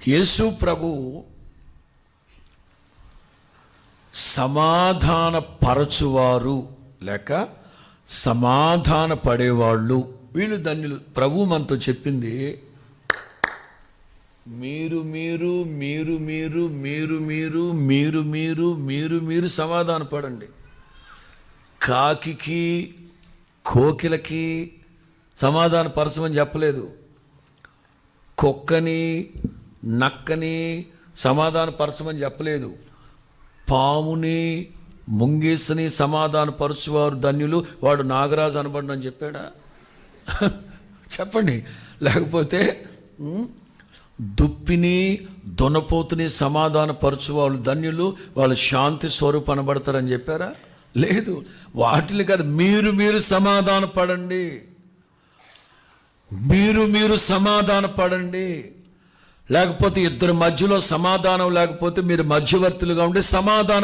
యేసు ప్రభు సమాధాన పరచువారు లేక సమాధాన పడేవాళ్ళు వీళ్ళు ధన్యులు. ప్రభు మనతో చెప్పింది మీరు మీరు మీరు మీరు మీరు మీరు మీరు మీరు మీరు మీరు సమాధాన పడండి. కాకికి కోకిలకి సమాధాన పరచమని చెప్పలేదు. కుక్కని నక్కని సమాధాన పరచమని చెప్పలేదు. పాముని ముంగీసని సమాధాన పరచువారు ధన్యులు, వాడు నాగరాజు అనబడిన అని చెప్పాడా? చెప్పండి. లేకపోతే దుప్పిని దొనపోతుని సమాధాన పరచువాళ్ళు ధన్యులు, వాళ్ళు శాంతి స్వరూపం అనబడతారని చెప్పారా? లేదు. వాటిని కాదు, మీరు మీరు సమాధాన పడండి, మీరు మీరు సమాధాన పడండి. లేకపోతే ఇద్దరి మధ్యలో సమాధానం లేకపోతే మీరు మధ్యవర్తులుగా ఉండి సమాధానం